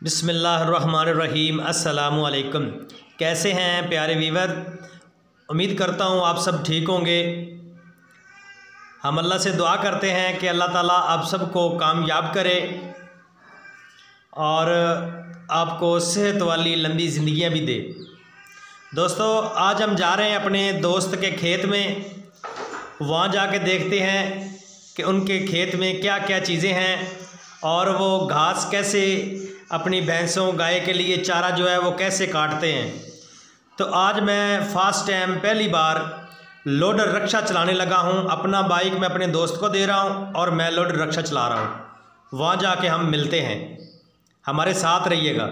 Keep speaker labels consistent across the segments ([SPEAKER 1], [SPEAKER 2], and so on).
[SPEAKER 1] बिस्मिल्लाहिर्रहमानिर्रहीम। अस्सलामु अलैकुम। कैसे हैं प्यारे वीवर? उम्मीद करता हूँ आप सब ठीक होंगे। हम अल्लाह से दुआ करते हैं कि अल्लाह ताला आप सबको कामयाब करे और आपको सेहत वाली लंबी ज़िंदगियाँ भी दे। दोस्तों, आज हम जा रहे हैं अपने दोस्त के खेत में। वहाँ जाके देखते हैं कि उनके खेत में क्या क्या चीज़ें हैं और वो घास कैसे अपनी भैंसों गाय के लिए चारा जो है वो कैसे काटते हैं। तो आज मैं फ़र्स्ट टाइम पहली बार लोडर रक्षा चलाने लगा हूँ। अपना बाइक मैं अपने दोस्त को दे रहा हूँ और मैं लोडर रक्षा चला रहा हूँ। वहाँ जाके हम मिलते हैं, हमारे साथ रहिएगा।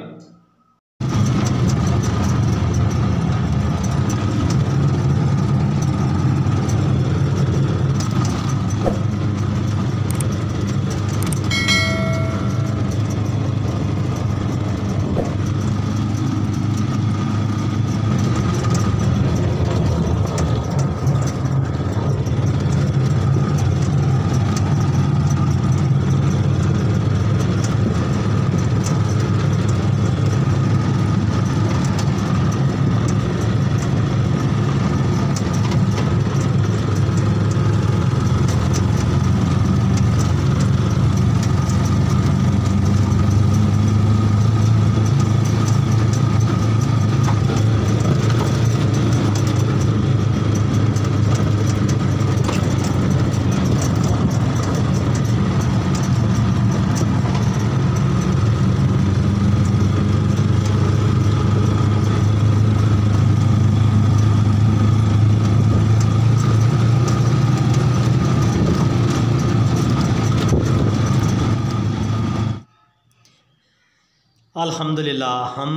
[SPEAKER 1] अल्हम्दुलिल्लाह हम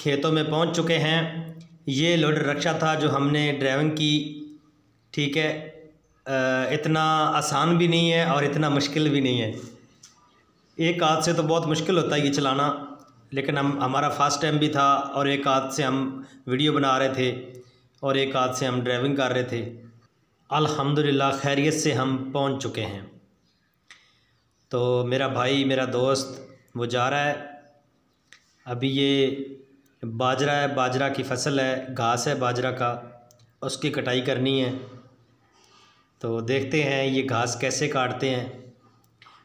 [SPEAKER 1] खेतों में पहुंच चुके हैं। ये लोडर रक्षा था जो हमने ड्राइविंग की। ठीक है, इतना आसान भी नहीं है और इतना मुश्किल भी नहीं है। एक हाथ से तो बहुत मुश्किल होता है ये चलाना, लेकिन हमारा फर्स्ट टाइम भी था और एक हाथ से हम वीडियो बना रहे थे और एक हाथ से हम ड्राइविंग कर रहे थे। अल्हम्दुलिल्लाह खैरियत से हम पहुंच चुके हैं। तो मेरा भाई, मेरा दोस्त वो जा रहा है। अभी ये बाजरा है, बाजरा की फसल है, घास है बाजरा का, उसकी कटाई करनी है। तो देखते हैं ये घास कैसे काटते हैं।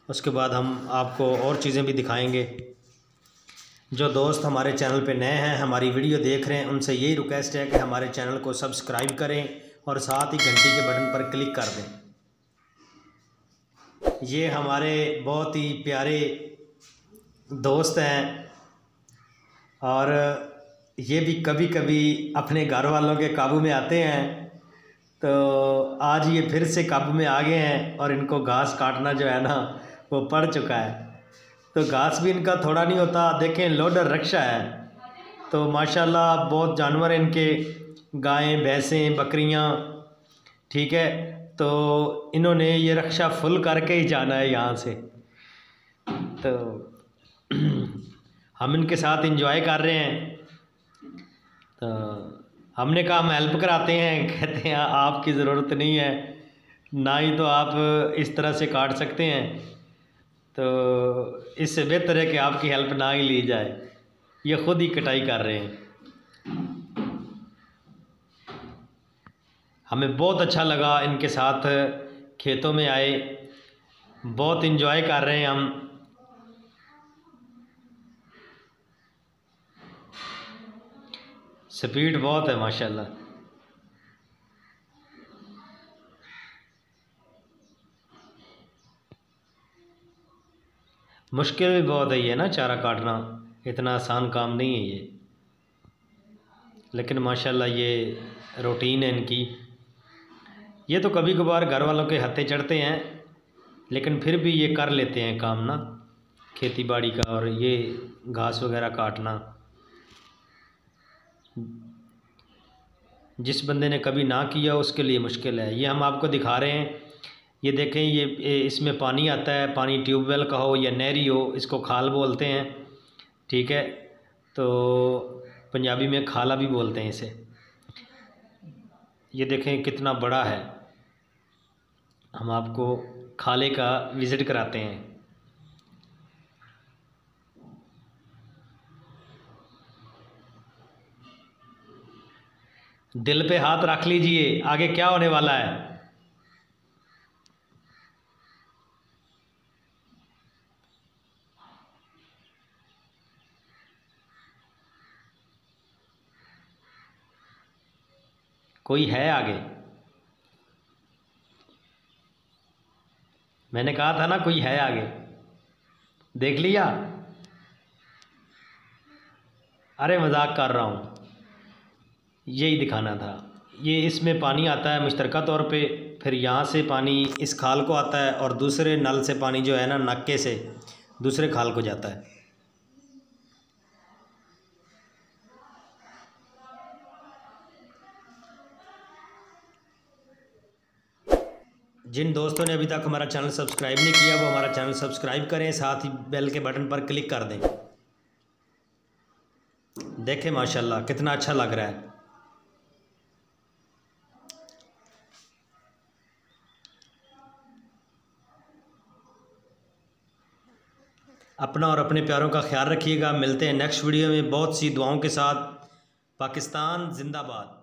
[SPEAKER 1] उसके बाद हम आपको और चीज़ें भी दिखाएंगे। जो दोस्त हमारे चैनल पे नए हैं, हमारी वीडियो देख रहे हैं, उनसे यही रिक्वेस्ट है कि हमारे चैनल को सब्सक्राइब करें और साथ ही घंटी के बटन पर क्लिक कर दें। ये हमारे बहुत ही प्यारे दोस्त हैं और ये भी कभी कभी अपने घर वालों के काबू में आते हैं। तो आज ये फिर से काबू में आ गए हैं और इनको घास काटना जो है ना वो पड़ चुका है। तो घास भी इनका थोड़ा नहीं होता। देखें, लोडर रक्षा है तो माशाल्लाह बहुत जानवर हैं इनके, गायें, भैंसें, बकरियां। ठीक है, तो इन्होंने ये रक्षा फुल करके ही जाना है यहाँ से। तो हम इनके साथ एंजॉय कर रहे हैं। तो हमने कहा हम हेल्प कराते हैं। कहते हैं आपकी ज़रूरत नहीं है, ना ही तो आप इस तरह से काट सकते हैं। तो इससे बेहतर है कि आपकी हेल्प ना ही ली जाए। ये ख़ुद ही कटाई कर रहे हैं। हमें बहुत अच्छा लगा इनके साथ खेतों में आए, बहुत एंजॉय कर रहे हैं हम। स्पीड बहुत है माशाल्लाह। मुश्किल भी बहुत है ये ना, चारा काटना इतना आसान काम नहीं है ये, लेकिन माशाल्लाह ये रूटीन है इनकी। ये तो कभी कभार घर वालों के हत्थे चढ़ते हैं, लेकिन फिर भी ये कर लेते हैं काम ना, खेती बाड़ी का और ये घास वगैरह काटना। जिस बंदे ने कभी ना किया उसके लिए मुश्किल है। ये हम आपको दिखा रहे हैं। ये देखें, ये इसमें पानी आता है, पानी ट्यूबवेल का हो या नहरी हो, इसको खाल बोलते हैं। ठीक है, तो पंजाबी में खाला भी बोलते हैं इसे। ये देखें कितना बड़ा है। हम आपको खाले का विज़िट कराते हैं। दिल पे हाथ रख लीजिए, आगे क्या होने वाला है। कोई है आगे, मैंने कहा था ना कोई है आगे, देख लिया। अरे मजाक कर रहा हूँ, यही दिखाना था। ये इसमें पानी आता है मुश्तरका तौर पे, फिर यहाँ से पानी इस खाल को आता है और दूसरे नल से पानी जो है ना नक्के से दूसरे खाल को जाता है। जिन दोस्तों ने अभी तक हमारा चैनल सब्सक्राइब नहीं किया वो हमारा चैनल सब्सक्राइब करें, साथ ही बेल के बटन पर क्लिक कर दें। देखें माशाल्लाह कितना अच्छा लग रहा है। अपना और अपने प्यारों का ख्याल रखिएगा। मिलते हैं नेक्स्ट वीडियो में बहुत सी दुआओं के साथ। पाकिस्तान जिंदाबाद।